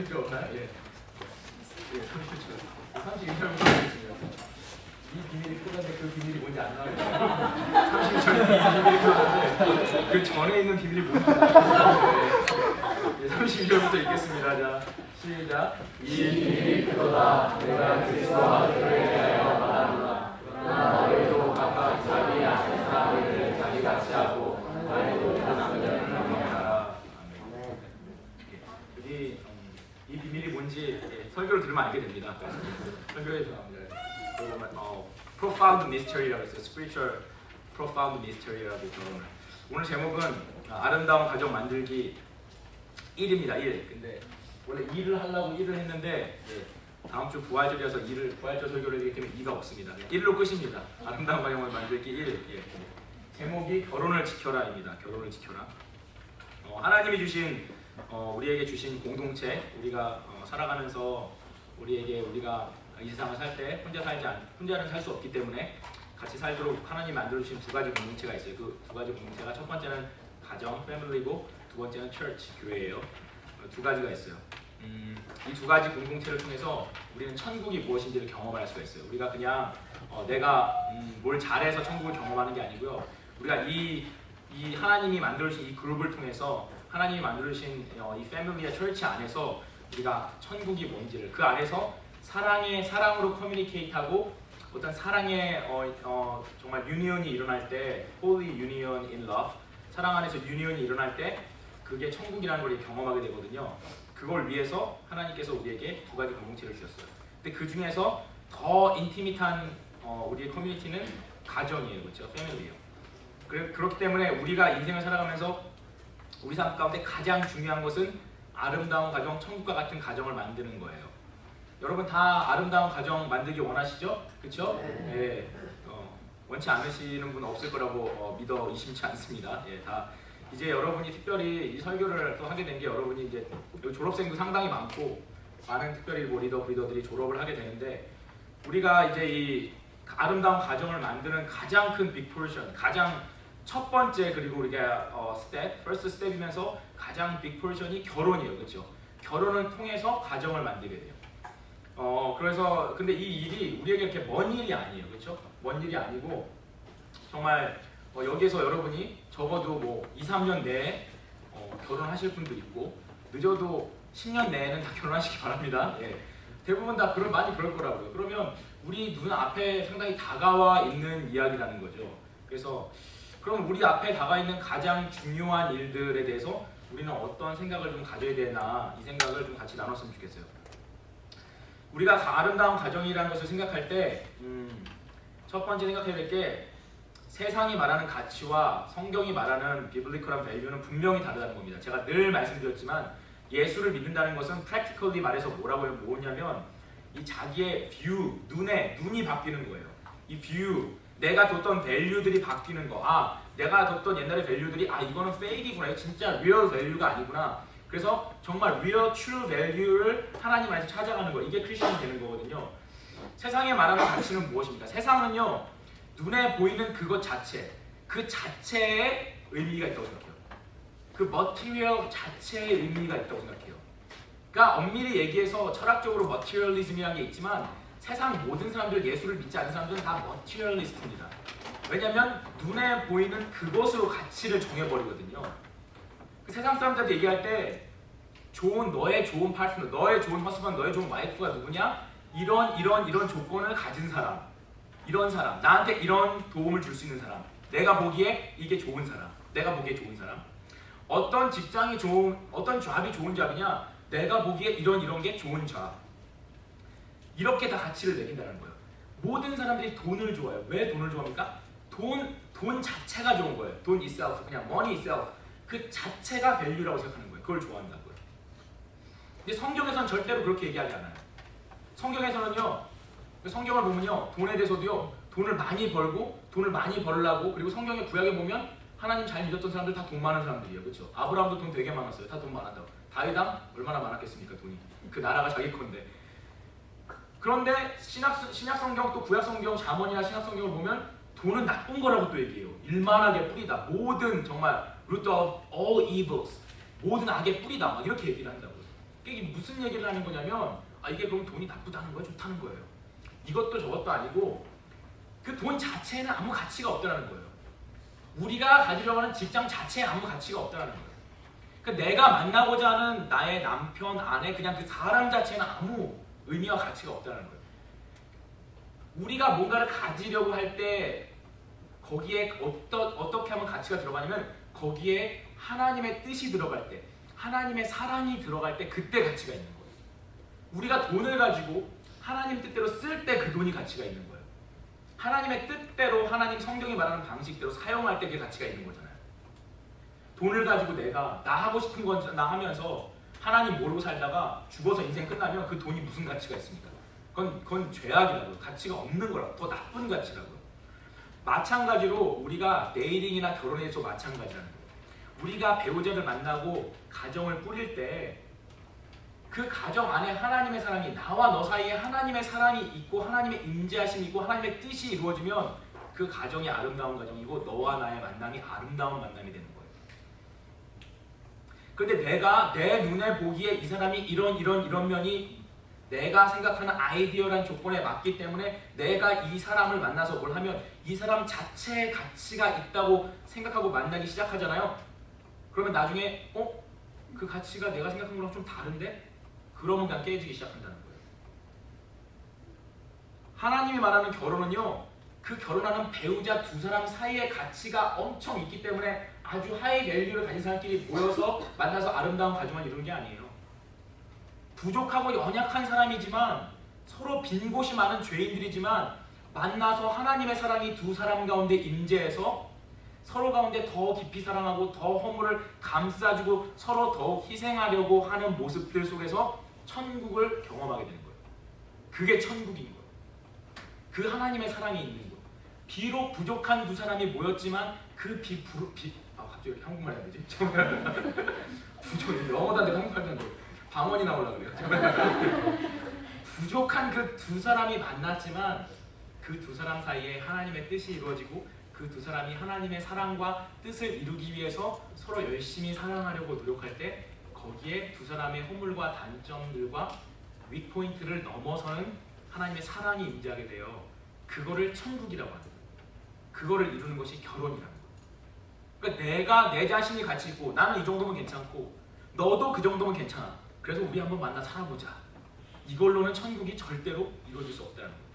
필요 없나요? 예. 예, 30초. 31초부터 하겠습니다. 이 비밀이 끝났는데 그 비밀이 뭔지 안 나와요. 30초에 이 비밀이 끝났는데 그 전에 있는 비밀이 뭔지 안 나와요. 예, 32절부터 읽겠습니다. 자, 시작. 이 비밀이 그거다. 내가 그리스도와 교회에 대하여 말하노라. 그러나 너희도 각각 자기 앞에 사는 일을 자기같이 하고 너희도 다른 자를 명령하라. 여기 이 비밀이 뭔지 설교를 들으면 알게 됩니다. 설교에서 profound mystery라고 했어요. spiritual profound mystery라고 했어요. 오늘 제목은 아름다운 가정 만들기 1입니다. 1. 근데 원래 2를 하려고 1을 했는데 다음 주 부활절이어서 부활절 설교를 하기 때문에 2가 없습니다. 1로 끝입니다. 아름다운 가정을 만들기 1. 제목이 결혼을 지켜라입니다. 결혼을 지켜라. 하나님이 주신 우리에게 주신 공동체, 우리가 살아가면서 우리가 이 세상을 살 때 혼자는 살 수 없기 때문에 같이 살도록 하나님 만들어 주신 두 가지 공동체가 있어요. 그 두 가지 공동체가 첫 번째는 가정, 패밀리고 두 번째는 처치, 교회예요. 두 가지가 있어요. 이 두 가지 공동체를 통해서 우리는 천국이 무엇인지를 경험할 수가 있어요. 우리가 그냥 내가 뭘 잘해서 천국을 경험하는 게 아니고요. 우리가 이 하나님이 만들어주신 이 그룹을 통해서 하나님이 만들어주신 이 패밀리와 처치 안에서 우리가 천국이 뭔지를 그 안에서 사랑으로 커뮤니케이트하고 어떤 사랑의 정말 유니온이 일어날 때 Holy Union in Love 사랑 안에서 유니온이 일어날 때 그게 천국이라는 걸 경험하게 되거든요. 그걸 위해서 하나님께서 우리에게 두 가지 공동체를 주셨어요. 근데 그 중에서 더 인티밋한 우리의 커뮤니티는 가정이에요. 그렇죠? 패밀리예요. 그렇기 때문에 우리가 인생을 살아가면서 우리 삶 가운데 가장 중요한 것은 아름다운 가정, 천국과 같은 가정을 만드는 거예요. 여러분 다 아름다운 가정 만들기 원하시죠? 그렇죠? 네. 원치 않으시는 분 없을 거라고 믿어 의심치 않습니다. 다 이제 여러분이 특별히 이 설교를 또 하게 된 게 여러분이 이제 졸업생도 상당히 많고 많은 특별히 리더들이 졸업을 하게 되는데 우리가 이제 이 아름다운 가정을 만드는 가장 큰 빅 포션, 가장 첫 번째 그리고 우리가 first step이면서 가장 빅 포션이 결혼이에요, 그렇죠? 결혼을 통해서 가정을 만들게 돼요. 그래서 근데 이 일이 우리에게 이렇게 먼 일이 아니에요, 그렇죠? 먼 일이 아니고 정말 여기에서 여러분이 적어도 뭐 2, 3년 내에 결혼하실 분도 있고 늦어도 10년 내에는 다 결혼하시기 바랍니다. 대부분 다 많이 그럴 거라고요. 그러면 우리 눈 앞에 상당히 다가와 있는 이야기라는 거죠. 그래서 그럼 우리 앞에 다가와 있는 가장 중요한 일들에 대해서 우리는 어떤 생각을 좀 가져야 되나 이 생각을 좀 같이 나눴으면 좋겠어요. 우리가 아름다운 가정이라는 것을 생각할 때 첫 번째 생각해야 될 게 세상이 말하는 가치와 성경이 말하는 비블리컬한 밸류는 분명히 다르다는 겁니다. 제가 늘 말씀드렸지만 예수를 믿는다는 것은 practically 말해서 뭐냐면 이 자기의 뷰, 눈이 바뀌는 거예요. 이 뷰, 내가 뒀던 밸류들이 바뀌는 거. 내가 뒀던 옛날의 밸류들이 이거는 fake이구나. 이거 진짜 real value가 아니구나. 그래서 정말 real, true value를 하나님 안에서 찾아가는 거. 이게 크리스천이 되는 거거든요. 세상에 말하는 가치는 무엇입니까? 세상은요. 눈에 보이는 그것 자체, 그 자체의 의미가 있다고 생각해요. 그 material 자체의 의미가 있다고 생각해요. 그러니까 엄밀히 얘기해서 철학적으로 materialism이라는 게 있지만 세상 모든 사람들, 예수를 믿지 않는 사람들은 다 materialist입니다. 왜냐하면 눈에 보이는 그것으로 가치를 정해버리거든요. 그 세상 사람들한테 얘기할 때 너의 좋은 파트너, 너의 좋은 허스밴드, 너의 좋은 와이프가 누구냐? 이런 조건을 가진 사람, 이런 사람, 나한테 이런 도움을 줄 수 있는 사람, 내가 보기에 이게 좋은 사람, 내가 보기에 좋은 사람. 어떤 직장이 어떤 잡이 좋은 잡이냐? 내가 보기에 이런 게 좋은 잡. 이렇게 다 가치를 매긴다는 거예요. 모든 사람들이 돈을 좋아해요. 왜 돈을 좋아합니까? 돈 자체가 좋은 거예요. 돈 itself, 그냥 money itself. 그 자체가 밸류라고 생각하는 거예요. 그걸 좋아한다고요. 근데 성경에서는 절대로 그렇게 얘기하지 않아요. 성경에서는요, 성경을 보면요, 돈에 대해서도요, 돈을 많이 벌고, 돈을 많이 벌려고, 그리고 성경의 구약에 보면 하나님 잘 믿었던 사람들 다 돈 많은 사람들이에요. 그렇죠? 아브라함도 돈 되게 많았어요. 다 돈 많았다고. 다윗왕 얼마나 많았겠습니까, 돈이. 그 나라가 자기 건데. 그런데 신약 성경 또 구약 성경, 잠언이나 신약 성경을 보면 돈은 나쁜 거라고 또 얘기해요. 일만하게 뿌리다. 모든 정말 root of all evils. 모든 악의 뿌리다. 막 이렇게 얘기를 한다고요. 이게 무슨 얘기를 하는 거냐면 이게 그럼 돈이 나쁘다는 거예요? 좋다는 거예요? 이것도 저것도 아니고 그 돈 자체에는 아무 가치가 없다는 거예요. 우리가 가지려고 하는 직장 자체에 아무 가치가 없다는 거예요. 그러니까 내가 만나고자 하는 나의 남편, 아내, 그냥 그 사람 자체는 아무 의미와 가치가 없다는 거예요. 우리가 뭔가를 가지려고 할 때 거기에 어떻게 하면 가치가 들어가냐면 거기에 하나님의 뜻이 들어갈 때, 하나님의 사랑이 들어갈 때 그때 가치가 있는 거예요. 우리가 돈을 가지고 하나님 뜻대로 쓸 때 그 돈이 가치가 있는 거예요. 하나님의 뜻대로 하나님 성경이 말하는 방식대로 사용할 때 그게 가치가 있는 거잖아요. 돈을 가지고 내가 나 하고 싶은 건 나 하면서 하나님 모르고 살다가 죽어서 인생 끝나면 그 돈이 무슨 가치가 있습니까? 그건 죄악이라고요. 가치가 없는 거라고. 더 나쁜 가치라고요. 마찬가지로 우리가 데이팅이나 결혼에서 마찬가지라는 거예요. 우리가 배우자를 만나고 가정을 꾸릴 때 그 가정 안에 하나님의 사랑이, 나와 너 사이에 하나님의 사랑이 있고 하나님의 임재하심이 있고 하나님의 뜻이 이루어지면 그 가정이 아름다운 가정이고 너와 나의 만남이 아름다운 만남이 되는 거예요. 그런데 내가 내 눈에 보기에 이 사람이 이런 면이 내가 생각하는 아이디어란 조건에 맞기 때문에 내가 이 사람을 만나서 뭘 하면 이 사람 자체의 가치가 있다고 생각하고 만나기 시작하잖아요. 그러면 나중에 그 가치가 내가 생각한 거랑 좀 다른데? 그러면 그냥 깨지기 시작한다는 거예요. 하나님이 말하는 결혼은요, 그 결혼하는 배우자 두 사람 사이의 가치가 엄청 있기 때문에 아주 하이 밸류를 가진 사람끼리 모여서 만나서 아름다운 가정을 이루는 게 아니에요. 부족하고 연약한 사람이지만 서로 빈 곳이 많은 죄인들이지만 만나서 하나님의 사랑이 두 사람 가운데 임재해서 서로 가운데 더 깊이 사랑하고 더 허물을 감싸주고 서로 더욱 희생하려고 하는 모습들 속에서 천국을 경험하게 되는 거예요. 그게 천국인 거예요. 그 하나님의 사랑이 있는 거예요. 비록 부족한 두 사람이 모였지만 갑자기 이렇게 한국말 해야 되지? 영어도 안 되고 한국말도 안 되고 방언이 나오려고 그래요. 부족한 그 두 사람이 만났지만 그 두 사람 사이에 하나님의 뜻이 이루어지고 그 두 사람이 하나님의 사랑과 뜻을 이루기 위해서 서로 열심히 사랑하려고 노력할 때 거기에 두 사람의 허물과 단점들과 윗포인트를 넘어서는 하나님의 사랑이 임재하게 돼요. 그거를 천국이라고 합니다. 그거를 이루는 것이 결혼이라는 거예요. 그러니까 내가 내 자신이 가치 있고 나는 이 정도면 괜찮고 너도 그 정도면 괜찮아. 그래서 우리 한번 만나 살아보자. 이걸로는 천국이 절대로 이루어질 수 없다는 거예요.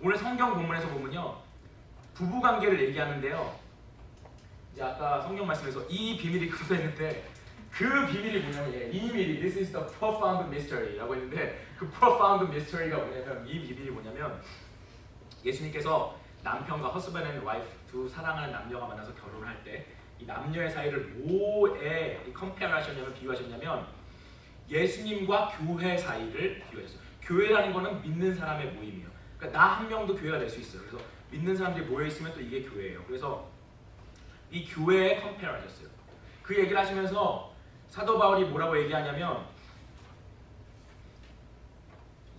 오늘 성경 본문에서 보면요, 부부관계를 얘기하는데요. 이제 아까 성경 말씀에서 이 비밀이 그거다 했는데 그 비밀이 뭐냐면 이 비밀이 This is the profound mystery라고 했는데 그 profound mystery가 뭐냐면 이 비밀이 뭐냐면 예수님께서 남편과 husband and wife 두 사랑하는 남녀가 만나서 결혼할 때 이 남녀의 사이를 뭐에 컴페어 하셨냐면 비유하셨냐면 예수님과 교회 사이를 비유하셨어요. 교회라는 거는 믿는 사람의 모임이에요. 그러니까 나 한 명도 교회가 될 수 있어요. 그래서 믿는 사람들이 모여 있으면 또 이게 교회예요. 그래서 이 교회에 컴페어 하셨어요. 그 얘기를 하시면서 사도 바울이 뭐라고 얘기하냐면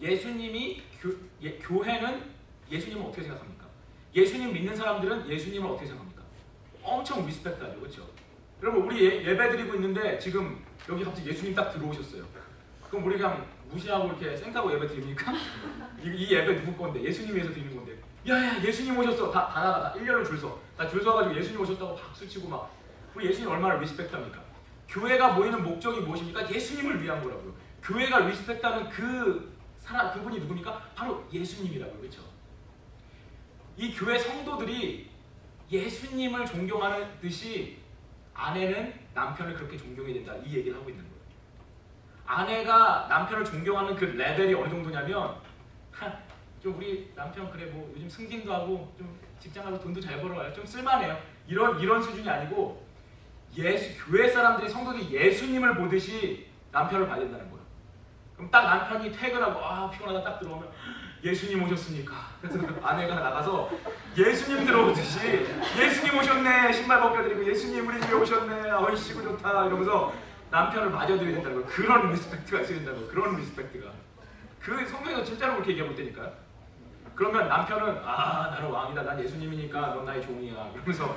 예수님이 교회는 예수님을 어떻게 생각합니까? 예수님 믿는 사람들은 예수님을 어떻게 생각합니까? 엄청 리스펙트하죠. 그렇죠? 여러분 우리 예배 드리고 있는데 지금 여기 갑자기 예수님 딱 들어오셨어요. 그럼 우리 그냥 무시하고 이렇게 생각하고 예배 드립니까? 이 예배 누구 건데? 예수님 위해서 드리는 건데. 야야 예수님 오셨어. 다 나가. 다 일렬로 줄 서. 다 줄 서가지고 예수님 오셨다고 박수치고 막. 우리 예수님 얼마나 리스펙트합니까? 교회가 모이는 목적이 무엇입니까? 예수님을 위한 거라고요. 교회가 리스펙트하는 그 사람, 그분이 누굽니까? 바로 예수님이라고요. 그렇죠? 이 교회 성도들이 예수님을 존경하는 듯이 아내는 남편을 그렇게 존경해야 된다. 이 얘기를 하고 있는 거예요. 아내가 남편을 존경하는 그 레벨이 어느 정도냐면 좀 우리 남편 그래 뭐 요즘 승진도 하고 좀 직장 가서 돈도 잘 벌어와요. 좀 쓸만해요. 이런 수준이 아니고 교회 사람들이 성도들이 예수님을 보듯이 남편을 봐야 된다는 거예요. 그럼 딱 남편이 퇴근하고 피곤하다 딱 들어오면 예수님 오셨습니까? 그래서 아내가 나가서 예수님 들어오듯이 예수님 오셨네 신발 벗겨드리고 예수님 우리 집에 오셨네 어이씨고 좋다 이러면서 남편을 맞아드려야 된다는 거예요. 그런 리스펙트가 있어야 된다는 거예요. 그런 리스펙트가 그 성경에서 진짜로 그렇게 얘기하고 있다니까요. 그러면 남편은 나는 왕이다 난 예수님이니까 넌 나의 종이야 그러면서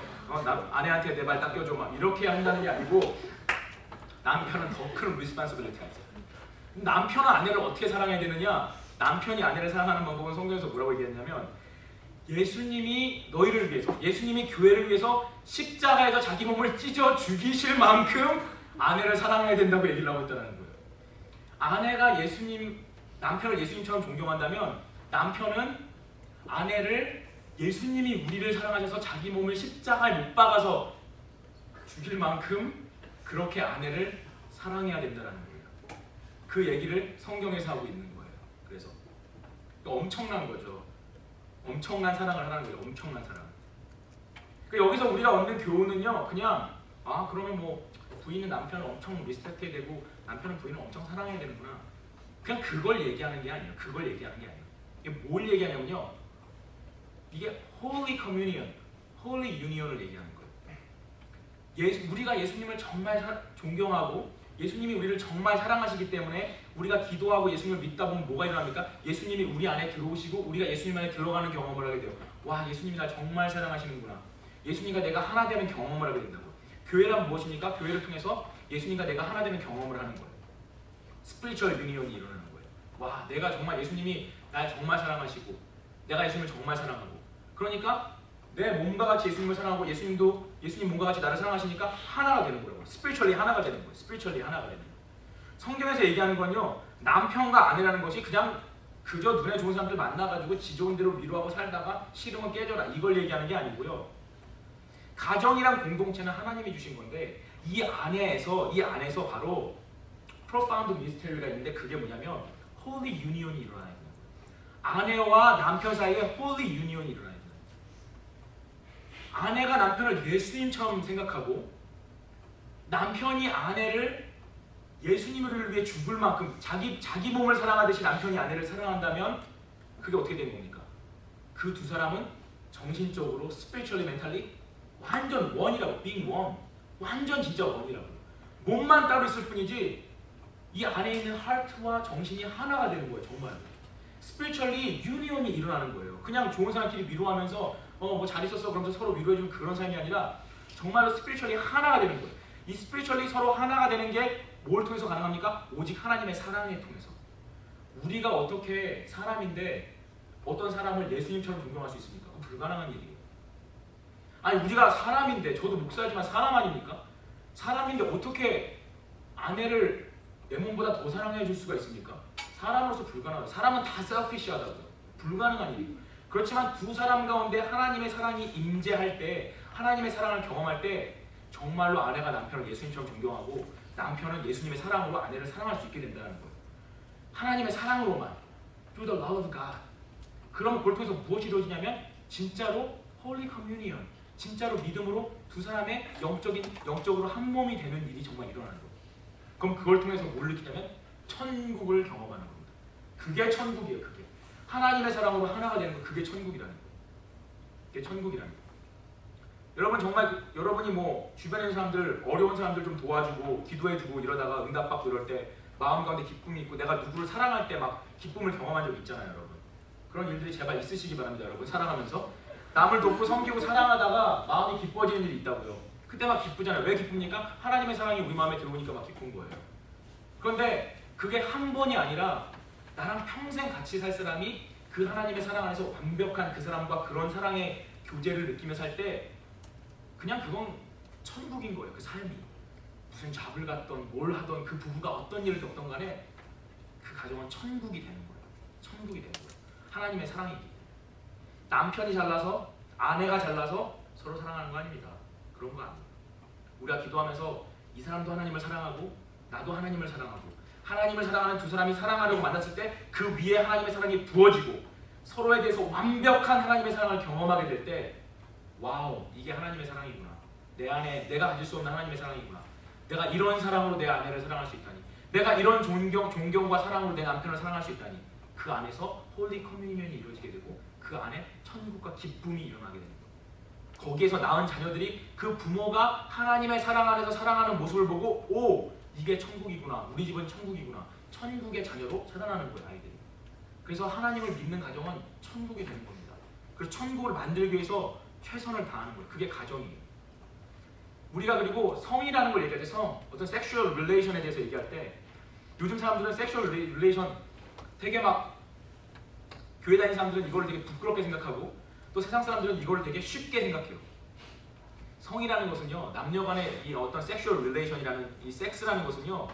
아내한테 내 발 닦여줘 막 이렇게 한다는 게 아니고 남편은 더 큰 리스ponsibility가 있어요. 남편은 아내를 어떻게 사랑해야 되느냐? 남편이 아내를 사랑하는 방법은 성경에서 뭐라고 얘기했냐면 예수님이 너희를 위해서, 예수님이 교회를 위해서 십자가에서 자기 몸을 찢어 죽이실 만큼 아내를 사랑해야 된다고 얘기를 하고 있다는 거예요. 아내가 남편을 예수님처럼 존경한다면 남편은 아내를 예수님이 우리를 사랑하셔서 자기 몸을 십자가에 못 박아서 죽일 만큼 그렇게 아내를 사랑해야 된다는 거예요. 그 얘기를 성경에서 하고 있는 거예요. 그래서 엄청난 거죠. 엄청난 사랑을 하라는 거예요. 엄청난 사랑. 그러니까 여기서 우리가 얻는 교훈은요, 그냥 그러면 뭐 부인은 남편을 엄청 리스펙해야 되고 남편은 부인을 엄청 사랑해야 되는구나. 그냥 그걸 얘기하는 게 아니에요. 그걸 얘기하는 게 아니에요. 이게 뭘 얘기하냐면요, 이게 Holy Communion, Holy Union을 얘기하는 거예요. 우리가 예수님을 정말 존경하고 예수님이 우리를 정말 사랑하시기 때문에 우리가 기도하고 예수님을 믿다 보면 뭐가 일어납니까? 예수님이 우리 안에 들어오시고 우리가 예수님 안에 들어가는 경험을 하게 돼요. 와, 예수님이 날 정말 사랑하시는구나. 예수님과 내가 하나 되는 경험을 하게 된다고. 교회란 무엇입니까? 교회를 통해서 예수님과 내가 하나 되는 경험을 하는 거예요. 스피리추얼 유니온이 일어나는 거예요. 와, 내가 정말 예수님이 날 정말 사랑하시고 내가 예수님을 정말 사랑하고, 그러니까 내 몸과 같이 예수님을 사랑하고 예수님도 예수님 몸과 같이 나를 사랑하시니까 하나가 되는 거라고. 스피리추얼리 하나가 되는 거예요. 스피리추얼리 하나가 되는 거예요. 성경에서 얘기하는 건요, 남편과 아내라는 것이 그냥 그저 눈에 좋은 사람들 만나가지고 지 좋은 대로 위로하고 살다가 싫으면 깨져라, 이걸 얘기하는 게 아니고요. 가정이란 공동체는 하나님이 주신 건데 이 안에서 바로 profound mystery가 있는데 그게 뭐냐면 holy union이 일어나야 돼요. 아내와 남편 사이에 holy union이 일어나야 돼요. 아내가 남편을 예수님처럼 생각하고 남편이 아내를 예수님을 위해 죽을 만큼 자기 몸을 사랑하듯이 남편이 아내를 사랑한다면 그게 어떻게 되는 겁니까? 그 두 사람은 정신적으로 spiritually, mentally 완전 원이라고. being one. 완전 진짜 원이라고. 몸만 따로 있을 뿐이지 이 안에 있는 heart와 정신이 하나가 되는 거예요. 정말 spiritually union이 일어나는 거예요. 그냥 좋은 사람끼리 위로하면서 뭐 잘 있었어 그러면서 서로 위로해주는 그런 삶이 아니라 정말로 spiritually 하나가 되는 거예요. 이 spiritually 서로 하나가 되는 게 뭘 통해서 가능합니까? 오직 하나님의 사랑을 통해서. 우리가 어떻게 사람인데 어떤 사람을 예수님처럼 존경할 수 있습니까? 그건 불가능한 일이에요. 아니, 우리가 사람인데, 저도 목사지만 사람 아닙니까? 사람인데 어떻게 아내를 내 몸보다 더 사랑해 줄 수가 있습니까? 사람으로서 불가능하죠. 사람은 다 selfish하다고요. 불가능한 일이에요. 그렇지만 두 사람 가운데 하나님의 사랑이 임재할 때, 하나님의 사랑을 경험할 때 정말로 아내가 남편을 예수님처럼 존경하고 남편은 예수님의 사랑으로 아내를 사랑할 수 있게 된다는 거예요. 하나님의 사랑으로만, through the love of God. 그럼 그걸 통해서 무엇이 이루어지냐면 진짜로 Holy Communion, 진짜로 믿음으로 두 사람의 영적으로 한 몸이 되는 일이 정말 일어나는 거예요. 그럼 그걸 통해서 뭘 느끼냐면 천국을 경험하는 겁니다. 그게 천국이에요. 그게 하나님의 사랑으로 하나가 되는 거, 그게 천국이라는 거예요. 그게 천국이라는 거예요. 여러분, 정말 여러분이 뭐 주변에 있는 사람들, 어려운 사람들 좀 도와주고 기도해주고 이러다가 응답받고 이럴 때 마음 가운데 기쁨이 있고 내가 누구를 사랑할 때 막 기쁨을 경험한 적 있잖아요. 여러분, 그런 일들이 제발 있으시기 바랍니다. 여러분, 사랑하면서 남을 돕고 섬기고 사랑하다가 마음이 기뻐지는 일이 있다고요. 그때 막 기쁘잖아요. 왜 기쁩니까? 하나님의 사랑이 우리 마음에 들어오니까 막 기쁜 거예요. 그런데 그게 한 번이 아니라 나랑 평생 같이 살 사람이 그 하나님의 사랑 안에서 완벽한 그 사람과 그런 사랑의 교제를 느끼며 살 때 그냥 그건 천국인 거예요. 그 삶이 무슨 잡을 갔던 뭘 하던 그 부부가 어떤 일을 겪던 간에 그 가정은 천국이 되는 거예요. 천국이 되는 거예요. 하나님의 사랑이기 때문에. 남편이 잘나서 아내가 잘나서 서로 사랑하는 거 아닙니다. 그런 거 아니에요. 우리가 기도하면서 이 사람도 하나님을 사랑하고 나도 하나님을 사랑하고 하나님을 사랑하는 두 사람이 사랑하려고 만났을 때 그 위에 하나님의 사랑이 부어지고 서로에 대해서 완벽한 하나님의 사랑을 경험하게 될 때 와우, 이게 하나님의 사랑이구나. 내 안에 내가 가질 수 없는 하나님의 사랑이구나. 내가 이런 사랑으로 내 아내를 사랑할 수 있다니. 내가 이런 존경과 사랑으로 내 남편을 사랑할 수 있다니. 그 안에서 홀리 커뮤니언이 이루어지게 되고 그 안에 천국과 기쁨이 일어나게 되는 거예요. 거기에서 낳은 자녀들이 그 부모가 하나님의 사랑 안에서 사랑하는 모습을 보고 오, 이게 천국이구나. 우리 집은 천국이구나. 천국의 자녀로 자라나는 거예요, 아이들이. 그래서 하나님을 믿는 가정은 천국이 되는 겁니다. 그래서 천국을 만들기 위해서 최선을 다하는 거예요. 그게 가정이에요. 우리가 그리고 성이라는 걸 얘기할 때 어떤 섹슈얼 릴레이션에 대해서 얘기할 때 요즘 사람들은 섹슈얼 릴레이션 되게 막 교회 다니는 사람들은 이걸 되게 부끄럽게 생각하고 또 세상 사람들은 이걸 되게 쉽게 생각해요. 성이라는 것은요, 남녀 간의 이 어떤 섹슈얼 릴레이션이라는 이 섹스라는 것은요,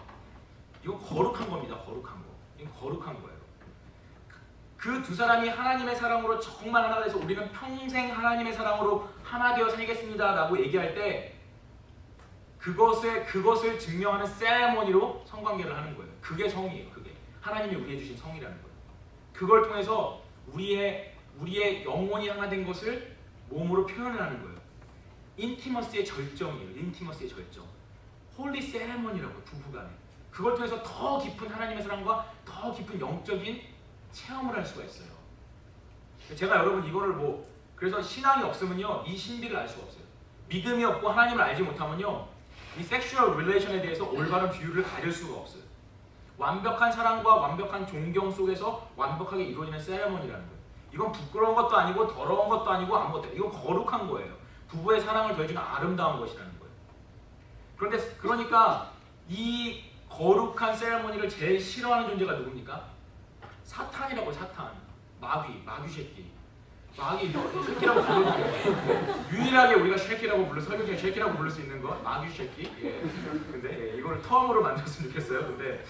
이건 거룩한 겁니다. 거룩한 거. 이건 거룩한 거예요. 그 두 사람이 하나님의 사랑으로 정말 하나가 돼서 우리는 평생 하나님의 사랑으로 하나 되어 살겠습니다 라고 얘기할 때 그것을 증명하는 세레모니로 성관계를 하는 거예요. 그게 성이에요. 그게 하나님이 우리에게 주신 성이라는 거예요. 그걸 통해서 우리의 영혼이 하나 된 것을 몸으로 표현을 하는 거예요. 인티머스의 절정이에요. 인티머스의 절정. 홀리 세레모니라고 부부간에. 그걸 통해서 더 깊은 하나님의 사랑과 더 깊은 영적인 체험을 할 수가 있어요. 제가 여러분 이거를 그래서 신앙이 없으면요 이 신비를 알 수가 없어요. 믿음이 없고 하나님을 알지 못하면요 이 섹슈얼 릴레이션에 대해서 올바른 비유를 가질 수가 없어요. 완벽한 사랑과 완벽한 존경 속에서 완벽하게 이루어지는 세레모니라는 거예요. 이건 부끄러운 것도 아니고 더러운 것도 아니고 아무것도 아니고 이건 거룩한 거예요. 부부의 사랑을 더해주는 아름다운 것이라는 거예요. 그러니까 이 거룩한 세레모니를 제일 싫어하는 존재가 누굽니까? 사탄이라고. 사탄. 마귀 새끼. 마귀 새끼라고 불러도 유일하게 우리가 쉐키라고 설교 중에 쉐키라고 부를 수 있는 거 마귀 쉐키. 예. 근데 이걸 텀으로 만들었으면 좋겠어요. 근데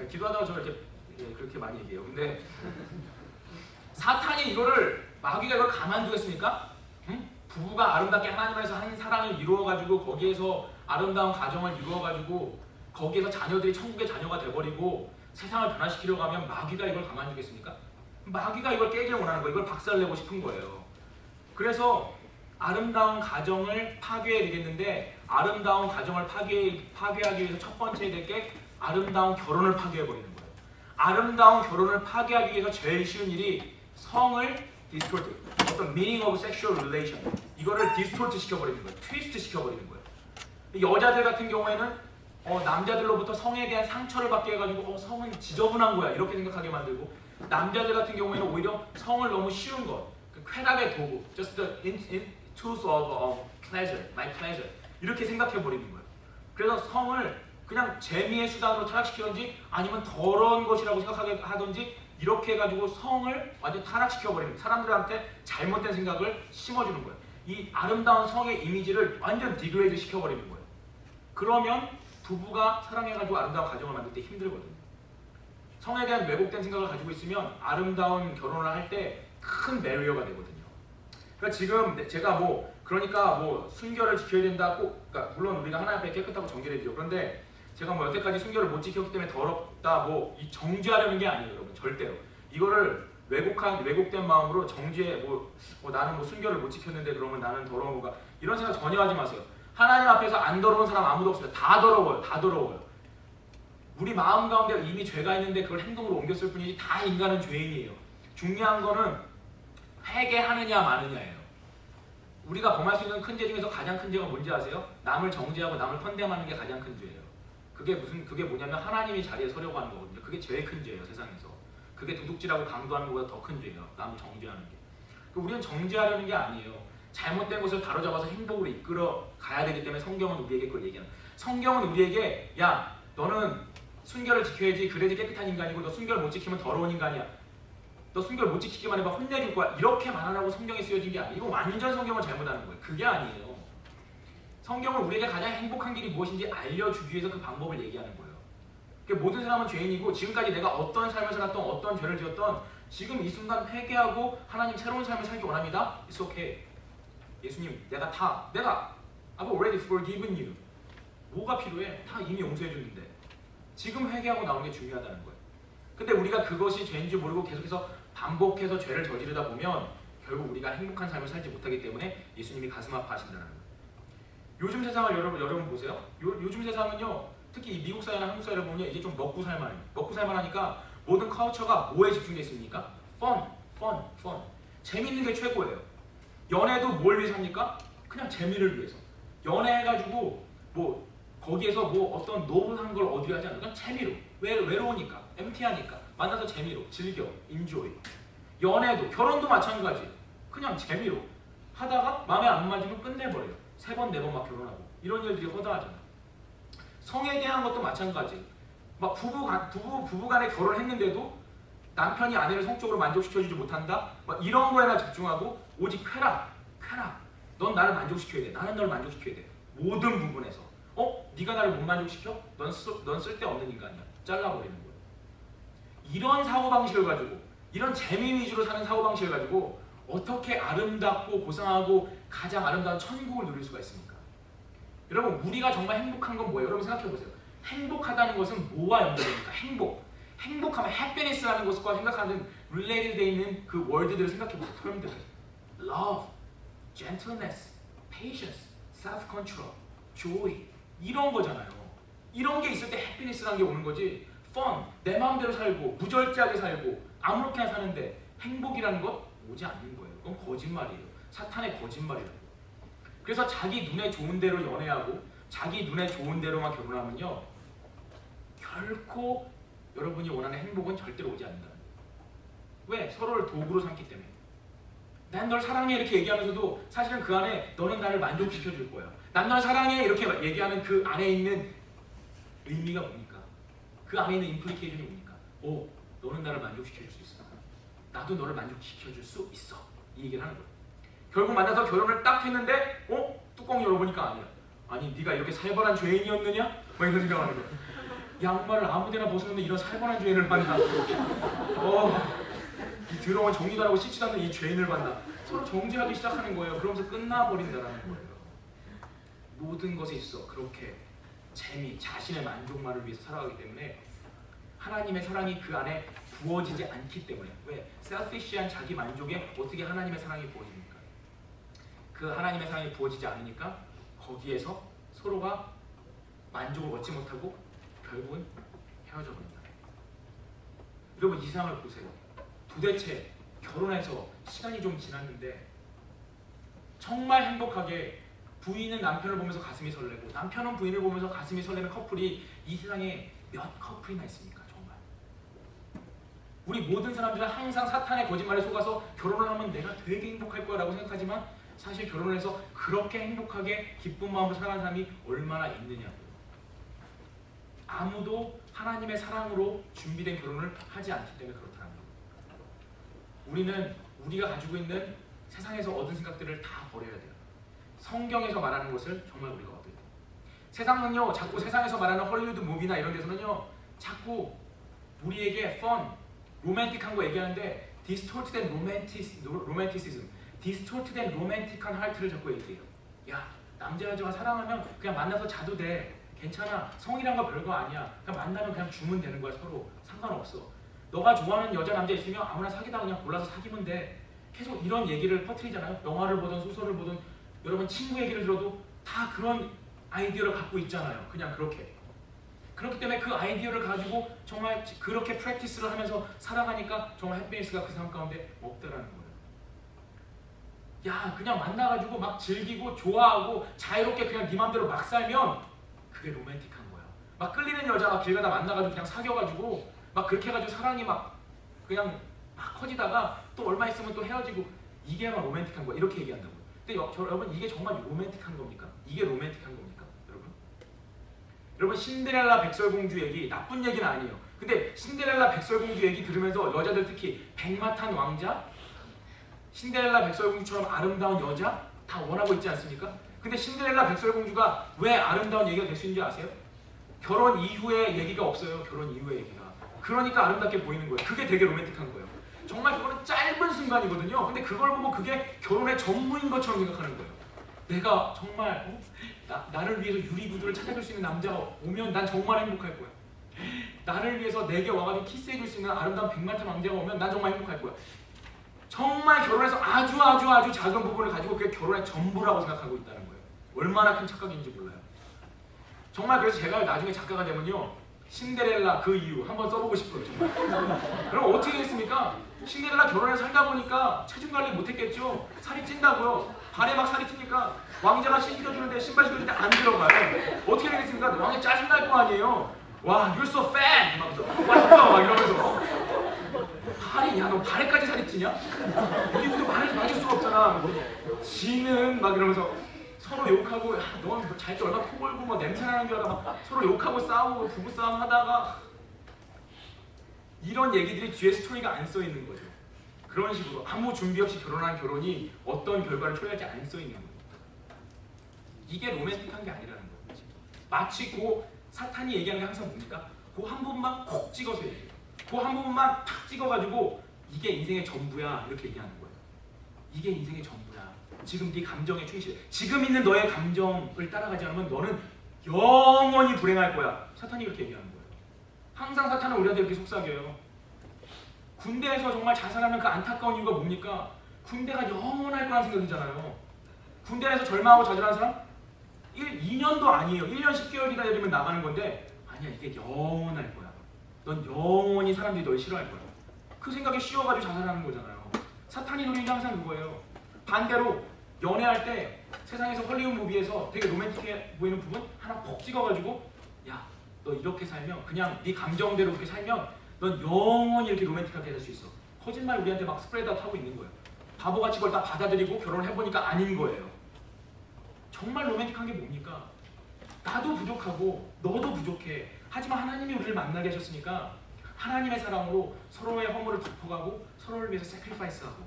기도하다가 저는 이렇게 그렇게 많이 얘기해요. 근데 사탄이 마귀가 이걸 가만두겠습니까? 응? 부부가 아름답게 하나님 안에서 한 사랑을 이루어가지고 거기에서 아름다운 가정을 이루어가지고 거기에서 자녀들이 천국의 자녀가 돼버리고 세상을 변화시키려고 하면 마귀가 이걸 가만두겠습니까? 마귀가 이걸 깨기를 원하는 거예요. 이걸 박살내고 싶은 거예요. 그래서 아름다운 가정을 파괴해야 되겠는데 아름다운 가정을 파괴하기 위해서 첫 번째 될 게 아름다운 결혼을 파괴해버리는 거예요. 아름다운 결혼을 파괴하기 위해서 제일 쉬운 일이 성을 디스토트, 어떤 meaning of sexual relation 이거를 디스토트 시켜버리는 거예요. 트위스트 시켜버리는 거예요. 여자들 같은 경우에는 남자들로부터 성에 대한 상처를 받게 해가지고 성은 지저분한 거야 이렇게 생각하게 만들고 남자들 같은 경우에는 오히려 성을 너무 쉬운 것, 쾌락의 도구, just the tools of pleasure, my pleasure 이렇게 생각해버리는 거예요. 그래서 성을 그냥 재미의 수단으로 타락시키든지 아니면 더러운 것이라고 생각하게 하든지 이렇게 해가지고 성을 완전 타락시켜버리는 거예요. 사람들한테 잘못된 생각을 심어주는 거예요. 이 아름다운 성의 이미지를 완전 디그레이드 시켜버리는 거예요. 그러면 부부가 사랑해가지고 아름다운 가정을 만들 때 힘들거든요. 성에 대한 왜곡된 생각을 가지고 있으면 아름다운 결혼을 할 때 큰 배리어가 되거든요. 그러니까 지금 제가 그러니까 순결을 지켜야 된다 그러니까 물론 우리가 하나님 앞에 깨끗하고 정결해야죠. 그런데 제가 여태까지 순결을 못 지켰기 때문에 더럽다 이 정죄하려는 게 아니에요, 여러분. 절대로. 이거를 왜곡된 마음으로 정죄 나는 순결을 못 지켰는데 그러면 나는 더러운 거가 이런 생각 전혀 하지 마세요. 하나님 앞에서 안 더러운 사람 아무도 없습니다. 다 더러워요. 다 더러워요. 우리 마음 가운데 이미 죄가 있는데 그걸 행동으로 옮겼을 뿐이지 다 인간은 죄인이에요. 중요한 거는 회개하느냐 마느냐예요. 우리가 범할 수 있는 큰 죄 중에서 가장 큰 죄가 뭔지 아세요? 남을 정죄하고 남을 컨뎀하는 게 가장 큰 죄예요. 그게 뭐냐면 하나님이 자리에 서려고 하는 거거든요. 그게 제일 큰 죄예요, 세상에서. 그게 도둑질하고 강도하는 것보다 더 큰 죄예요. 남을 정죄하는 게. 우리는 정죄하려는 게 아니에요. 잘못된 것을 바로잡아서 행복으로 이끌어 가야 되기 때문에 성경은 우리에게 그걸 얘기하는 거예요. 성경은 우리에게 야 너는 순결을 지켜야지 그래야지 깨끗한 인간이고 너 순결 못 지키면 더러운 인간이야. 너 순결 못 지키기만 해봐 혼내줄 거야. 이렇게 말하라고 성경에 쓰여진 게 아니에요. 이거 완전 성경을 잘못하는 거예요. 그게 아니에요. 성경은 우리에게 가장 행복한 길이 무엇인지 알려주기 위해서 그 방법을 얘기하는 거예요. 그러니까 모든 사람은 죄인이고 지금까지 내가 어떤 삶을 살았던 어떤 죄를 지었던 지금 이 순간 회개하고 하나님 새로운 삶을 살기 원합니다. It's okay. 예수님 내가 I've already forgiven you. 뭐가 필요해? 다 이미 용서해 줬는데 지금 회개하고 나오는 게 중요하다는 거예요. 근데 우리가 그것이 죄인지 모르고 계속해서 반복해서 죄를 저지르다 보면 결국 우리가 행복한 삶을 살지 못하기 때문에 예수님이 가슴 아파하신다는 거예요. 요즘 세상을 여러분 보세요. 요즘 세상은요 특히 이 미국 사회나 한국 사회를 보면 이제 좀 먹고 살만해요. 먹고 살만하니까 모든 컬처가 뭐에 집중되어 있습니까? fun. 재밌는 게 최고예요. 연애도 뭘 위해서 합니까? 그냥 재미를 위해서. 연애해가지고 거기에서 어떤 노블한 걸 얻으려 하지 않아요. 그냥 재미로. 외로우니까, empty하니까. 만나서 재미로, 즐겨, enjoy. 연애도, 결혼도 마찬가지. 그냥 재미로. 하다가 마음에 안 맞으면 끝내버려요. 3번, 4번 막 결혼하고. 이런 일들이 허다하잖아요. 성에 대한 것도 마찬가지. 막 부부간에 결혼했는데도 남편이 아내를 성적으로 만족시켜주지 못한다? 막 이런 거에나 집중하고 오직 쾌락. 넌 나를 만족시켜야 돼. 나는 널 만족시켜야 돼. 모든 부분에서. 네가 나를 못 만족시켜? 넌 쓸데없는 인간이야. 잘라버리는 거예요. 이런 사고방식을 가지고, 이런 재미 위주로 사는 사고방식을 가지고 어떻게 아름답고 고상하고 가장 아름다운 천국을 누릴 수가 있습니까? 여러분, 우리가 정말 행복한 건 뭐예요? 여러분 생각해보세요. 행복하다는 것은 뭐와 연결됩니까? 행복하면 happiness라는 것과 생각하는 related 되어 있는 그 월드들을 생각해보세요. term들. love, gentleness, patience, self-control, joy 이런 거잖아요. 이런 게 있을 때 happiness라는 게 오는 거지. fun, 내 마음대로 살고 무절제하게 살고 아무렇게나 사는데 행복이라는 것 오지 않는 거예요. 그건 거짓말이에요. 사탄의 거짓말이에요. 그래서 자기 눈에 좋은 대로 연애하고 자기 눈에 좋은 대로만 결혼하면요, 결코 여러분이 원하는 행복은 절대로 오지 않는다. 왜? 서로를 도구로 삼기 때문에. 난 널 사랑해 이렇게 얘기하면서도 사실은 그 안에 너는 나를 만족시켜 줄 거야. 난 널 사랑해 이렇게 얘기하는 그 안에 있는 의미가 뭡니까? 그 안에 있는 임플리케이션이 뭡니까? 너는 나를 만족시켜 줄 수 있어. 나도 너를 만족시켜 줄 수 있어. 이 얘기를 하는 거예요. 결국 만나서 결혼을 딱 했는데 뚜껑 열어보니까 아니야. 아니 네가 이렇게 살벌한 죄인이었느냐? 막 이런 생각하는 거야. 양말을 아무데나 벗으면 이런 살벌한 죄인을 만나. 이 더러운 정리도 안 하고 씻지도 않는 이 죄인을 만나. 서로 정죄하기 시작하는 거예요. 그러면서 끝나버린다는 거예요. 모든 것에 있어 그렇게 재미, 자신의 만족만을 위해서 살아가기 때문에 하나님의 사랑이 그 안에 부어지지 않기 때문에. 왜? 셀피시한 자기 만족에 어떻게 하나님의 사랑이 부어집니까? 그 하나님의 사랑이 부어지지 않으니까 거기에서 서로가 만족을 얻지 못하고 결국은 헤어져 버린다. 여러분, 이 상황을 보세요. 도대체 결혼해서 시간이 좀 지났는데 정말 행복하게 부인은 남편을 보면서 가슴이 설레고 남편은 부인을 보면서 가슴이 설레는 커플이 이 세상에 몇 커플이나 있습니까? 정말. 우리 모든 사람들은 항상 사탄의 거짓말에 속아서 결혼을 하면 내가 되게 행복할 거야 라고 생각하지만 사실 결혼을 해서 그렇게 행복하게 기쁜 마음으로 살아가는 사람이 얼마나 있느냐고요. 아무도 하나님의 사랑으로 준비된 결혼을 하지 않기 때문에 그렇다는 거예요. 우리는 우리가 가지고 있는 세상에서 얻은 생각들을 다 버려야 돼요. 성경에서 말하는 것을 정말 우리가 얻어야 돼요. 세상은요, 자꾸 세상에서 말하는 헐리우드 무비나 이런 데서는요, 자꾸 우리에게 fun, 로맨틱한 거 얘기하는데 distorted romanticism, distorted 로맨틱한 하트를 자꾸 얘기해요. 야, 남자 여자가 사랑하면 그냥 만나서 자도 돼. 괜찮아. 성이란 거 별거 아니야. 그냥 만나면 그냥 주면 되는 거야. 서로 상관없어. 너가 좋아하는 여자 남자 있으면 아무나 사귀다가 그냥 골라서 사귀면 돼. 계속 이런 얘기를 퍼뜨리잖아요. 영화를 보든 소설을 보든 여러분 친구 얘기를 들어도 다 그런 아이디어를 갖고 있잖아요. 그냥 그렇게. 그렇기 때문에 그 아이디어를 가지고 정말 그렇게 프랙티스를 하면서 살아가니까 정말 해피니스가 그 삶 가운데 없다라는 거예요. 야, 그냥 만나가지고 막 즐기고 좋아하고 자유롭게 그냥 네 맘대로 막 살면 그게 로맨틱한 거야. 막 끌리는 여자가 길 가다 만나가지고 그냥 사귀어가지고 막 그렇게 해가지고 사랑이 막 그냥 막 커지다가 또 얼마 있으면 또 헤어지고 이게 막 로맨틱한 거야. 이렇게 얘기한다고. 근데 여러분, 이게 정말 로맨틱한 겁니까? 이게 로맨틱한 겁니까? 여러분 신데렐라 백설공주 얘기 나쁜 얘기는 아니에요. 근데 신데렐라 백설공주 얘기 들으면서 여자들 특히 백마탄 왕자, 신데렐라 백설공주처럼 아름다운 여자 다 원하고 있지 않습니까? 근데 신데렐라 백설공주가 왜 아름다운 얘기가 될 수 있는지 아세요? 결혼 이후의 얘기가 없어요. 결혼 이후의 얘기가. 그러니까 아름답게 보이는 거예요. 그게 되게 로맨틱한 거예요. 정말 그거는 짧은 순간이거든요. 근데 그걸 보고 그게 결혼의 전부인 것처럼 생각하는 거예요. 내가 정말 나를 위해서 유리구두를 찾아줄 수 있는 남자가 오면 난 정말 행복할 거야. 나를 위해서 내게 와가지고 키스해줄 수 있는 아름다운 백마탄 왕자가 오면 난 정말 행복할 거야. 정말 결혼해서 아주 작은 부분을 가지고 그게 결혼의 전부라고 생각하고 있다는 거예요. 얼마나 큰 착각인지 몰라요. 정말 그래서 제가 나중에 작가가 되면요, 신데렐라 그 이유 한번 써보고 싶어요. 정말. 그럼 어떻게 되겠습니까? 신데렐라 결혼해서 살다 보니까 체중 관리 못했겠죠. 살이 찐다고요. 발에 막 살이 찌니까 왕자가 신겨주는데 신발 신겨줄 때 안 들어가요. 어떻게 되겠습니까? 왕이 짜증날 거 아니에요. 와, you're so fat! 막 이러면서 발이, 야, 너 발에까지 살이 찌냐? 우리도 말을 맞을 수가 없잖아. 지는 막 이러면서 서로 욕하고, 야, 넌 잘 때 얼마나 코 골고 막 냄새 나는 줄 알아. 막 서로 욕하고 싸우고 부부싸움 하다가 이런 얘기들이 뒤에 스토리가 안 써 있는 거죠. 그런 식으로 아무 준비 없이 결혼한 결혼이 어떤 결과를 초래할지 안 써 있는 거예요. 이게 로맨틱한 게 아니라는 거예요. 마치 그 사탄이 얘기하는 게 항상 뭡니까? 그 한 부분만 콕 찍어서 얘기해요. 그 한 부분만 탁 찍어가지고 이게 인생의 전부야 이렇게 얘기하는 거예요. 이게 인생의 전부야. 지금 네 감정에 충실해. 지금 있는 너의 감정을 따라가지 않으면 너는 영원히 불행할 거야. 사탄이 이렇게 얘기하는 거예요. 항상 사탄은 우리한테 이렇게 속삭여요. 군대에서 정말 자살하는 그 안타까운 이유가 뭡니까? 군대가 영원할 거라는 생각이잖아요. 군대에서 절망하고 좌절하는 사람? 2년도 아니에요. 1년 10개월 기다리면 나가는 건데 아니야, 이게 영원할 거야. 넌 영원히 사람들이 널 싫어할 거야. 그 생각에 씌워가지고 자살하는 거잖아요. 사탄이 노리는 게 항상 그거예요. 반대로 연애할 때 세상에서 헐리우드 무비에서 되게 로맨틱해 보이는 부분 하나 콕 찍어가지고 야, 너 이렇게 살면 그냥 네 감정대로 그렇게 살면 넌 영원히 이렇게 로맨틱하게 살 수 있어. 거짓말 우리한테 막 스프레드아웃 하고 있는 거예요. 바보같이 그걸 다 받아들이고 결혼을 해보니까 아닌 거예요. 정말 로맨틱한 게 뭡니까? 나도 부족하고 너도 부족해. 하지만 하나님이 우리를 만나게 하셨으니까 하나님의 사랑으로 서로의 허물을 덮어가고 서로를 위해서 세크리파이스하고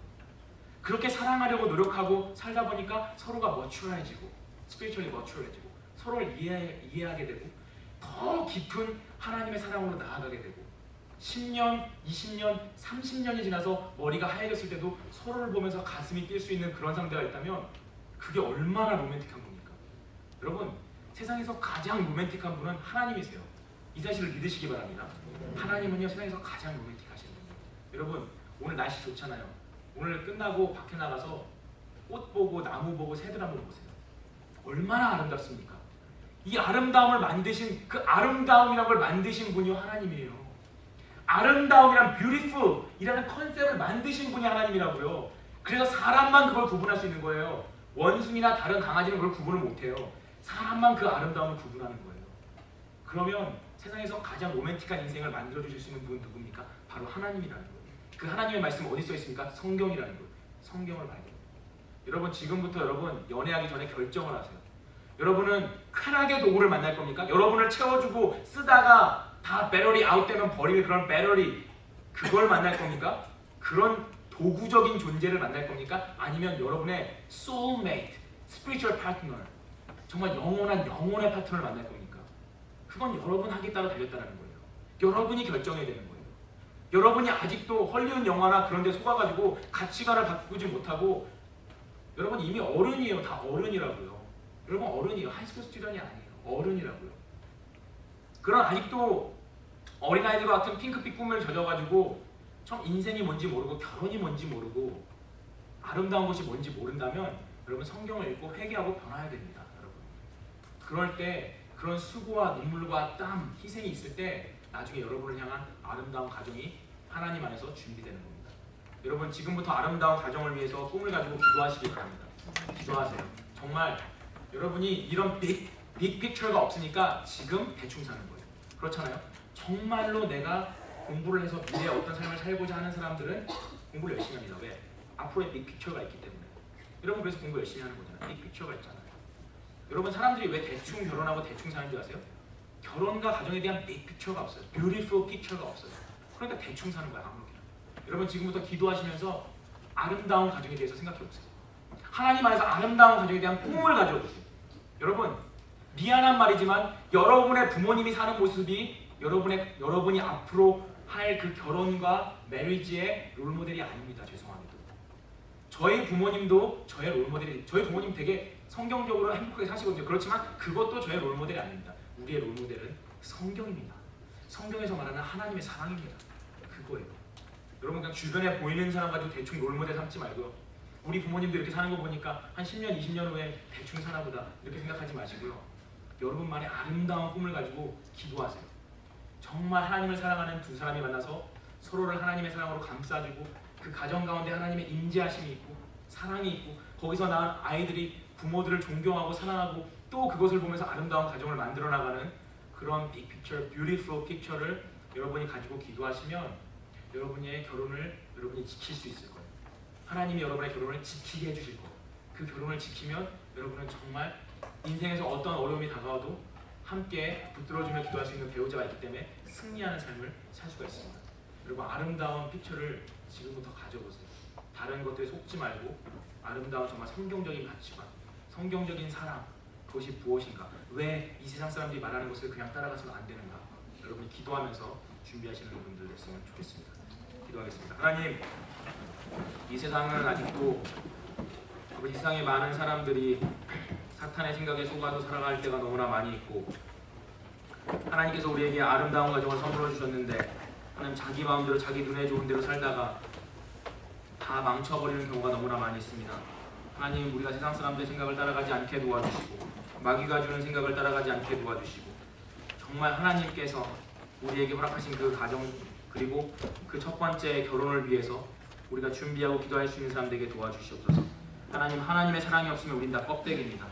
그렇게 사랑하려고 노력하고 살다 보니까 서로가 머추어해지고 스피리추얼리 머추어해지고 서로를 이해하게 되고 더 깊은 하나님의 사랑으로 나아가게 되고 10년, 20년, 30년이 지나서 머리가 하얘졌을 때도 서로를 보면서 가슴이 뛸 수 있는 그런 상대가 있다면 그게 얼마나 로맨틱한 겁니까? 여러분, 세상에서 가장 로맨틱한 분은 하나님이세요. 이 사실을 믿으시기 바랍니다. 하나님은요, 세상에서 가장 로맨틱하신 분이에요. 여러분, 오늘 날씨 좋잖아요. 오늘 끝나고 밖에 나가서 꽃 보고 나무 보고 새들 한번 보세요. 얼마나 아름답습니까? 이 아름다움을 만드신 그 아름다움이라는 걸 만드신 분이 하나님이에요. 아름다움이란 beautiful이라는 컨셉을 만드신 분이 하나님이라고요. 그래서 사람만 그걸 구분할 수 있는 거예요. 원숭이나 다른 강아지는 그걸 구분을 못해요. 사람만 그 아름다움을 구분하는 거예요. 그러면 세상에서 가장 로맨틱한 인생을 만들어주실 수 있는 분은 누굽니까? 바로 하나님이라는 거예요. 그 하나님의 말씀은 어디 써 있습니까? 성경이라는 거예요. 성경을 봐야 돼요. 여러분, 지금부터 여러분 연애하기 전에 결정을 하세요. 여러분은 쾌락의 도구를 만날 겁니까? 여러분을 채워주고 쓰다가 다 배터리 아웃되면 버리는 그런 배터리, 그걸 만날 겁니까? 그런 도구적인 존재를 만날 겁니까? 아니면 여러분의 soulmate, spiritual partner, 정말 영혼의 파트너를 만날 겁니까? 그건 여러분 하기에 따라 달렸다는 거예요. 여러분이 결정해야 되는 거예요. 여러분이 아직도 헐리우드 영화나 그런 데 속아가지고 가치관을 바꾸지 못하고 여러분 이미 어른이에요. 다 어른이라고요. 여러분 어른이에요. 하이스쿨 스튜던이 아니에요. 어른이라고요. 그런 아직도 어린아이들과 같은 핑크빛 꿈을 젖어가지고 참 인생이 뭔지 모르고 결혼이 뭔지 모르고 아름다운 것이 뭔지 모른다면 여러분 성경을 읽고 회개하고 변화해야 됩니다. 여러분. 그럴 때 그런 수고와 눈물과 땀, 희생이 있을 때 나중에 여러분을 향한 아름다운 가정이 하나님 안에서 준비되는 겁니다. 여러분 지금부터 아름다운 가정을 위해서 꿈을 가지고 기도하시기 바랍니다. 기도하세요. 정말 여러분이 이런 빅 픽처가 없으니까 지금 대충 사는 거예요. 그렇잖아요. 정말로 내가 공부를 해서 미래에 어떤 삶을 살고자 하는 사람들은 공부를 열심히 합니다. 왜? 앞으로의 빅 픽처가 있기 때문에. 여러분 그래서 공부 열심히 하는 거잖아요. 빅 픽처가 있잖아요. 여러분 사람들이 왜 대충 결혼하고 대충 사는 줄 아세요? 결혼과 가정에 대한 빅 픽처가 없어요. 뷰티풀 픽처가 없어요. 그러니까 대충 사는 거야. 아무렇게나. 여러분 지금부터 기도하시면서 아름다운 가정에 대해서 생각해 보세요. 하나님 안에서 아름다운 가정에 대한 꿈을 가져보세요. 여러분 미안한 말이지만 여러분의 부모님이 사는 모습이 여러분이 앞으로 할 그 결혼과 메리지의 롤모델이 아닙니다. 죄송합니다. 저희 부모님도 저의 롤모델이, 저희 부모님 되게 성경적으로 행복하게 사시거든요. 그렇지만 그것도 저의 롤모델이 아닙니다. 우리의 롤모델은 성경입니다. 성경에서 말하는 하나님의 사랑입니다. 그거예요. 여러분 그냥 주변에 보이는 사람 가지고 대충 롤모델 삼지 말고요. 우리 부모님도 이렇게 사는 거 보니까 한 10년, 20년 후에 대충 사나 보다 이렇게 생각하지 마시고요. 여러분만의 아름다운 꿈을 가지고 기도하세요. 정말 하나님을 사랑하는 두 사람이 만나서 서로를 하나님의 사랑으로 감싸주고 그 가정 가운데 하나님의 임재하심이 있고 사랑이 있고 거기서 낳은 아이들이 부모들을 존경하고 사랑하고 또 그것을 보면서 아름다운 가정을 만들어 나가는 그런 빅 픽처, 뷰티풀 픽처를 여러분이 가지고 기도하시면 여러분의 결혼을 여러분이 지킬 수 있을 거예요. 하나님이 여러분의 결혼을 지키게 해주실 거예요. 그 결혼을 지키면 여러분은 정말 인생에서 어떤 어려움이 다가와도 함께 붙들어주며 기도할 수 있는 배우자가 있기 때문에 승리하는 삶을 살 수가 있습니다. 여러분 아름다운 픽처를 지금부터 가져보세요. 다른 것들에 속지 말고 아름다운 정말 성경적인 가치관, 성경적인 사랑, 그것이 무엇인가? 왜 이 세상 사람들이 말하는 것을 그냥 따라가서는 안 되는가? 여러분이 기도하면서 준비하시는 분들 됐으면 좋겠습니다. 기도하겠습니다. 하나님, 이 세상은 아직도 이 세상에 많은 사람들이 사탄의 생각에 속아서 살아갈 때가 너무나 많이 있고, 하나님께서 우리에게 아름다운 가정을 선물해 주셨는데 하나님 자기 마음대로 자기 눈에 좋은 대로 살다가 다 망쳐버리는 경우가 너무나 많이 있습니다. 하나님, 우리가 세상 사람들의 생각을 따라가지 않게 도와주시고 마귀가 주는 생각을 따라가지 않게 도와주시고, 정말 하나님께서 우리에게 허락하신 그 가정, 그리고 그 첫 번째 결혼을 위해서 우리가 준비하고 기도할 수 있는 사람들에게 도와주시옵소서. 하나님, 하나님의 사랑이 없으면 우린 다 껍데기입니다.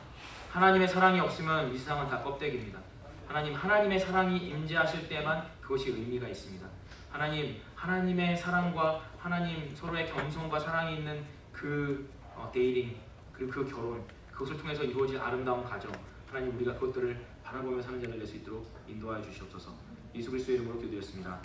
하나님의 사랑이 없으면 이 세상은 다 껍데기입니다. 하나님, 하나님의 사랑이 임재하실 때만 그것이 의미가 있습니다. 하나님, 하나님의 사랑과 하나님 서로의 겸손과 사랑이 있는 그 데이팅, 그리고 그 결혼, 그것을 통해서 이루어질 아름다운 가정, 하나님 우리가 그것들을 바라보며 사는 자들 될 수 있도록 인도하여 주시옵소서. 예수 그리스도의 이름으로 기도드렸습니다.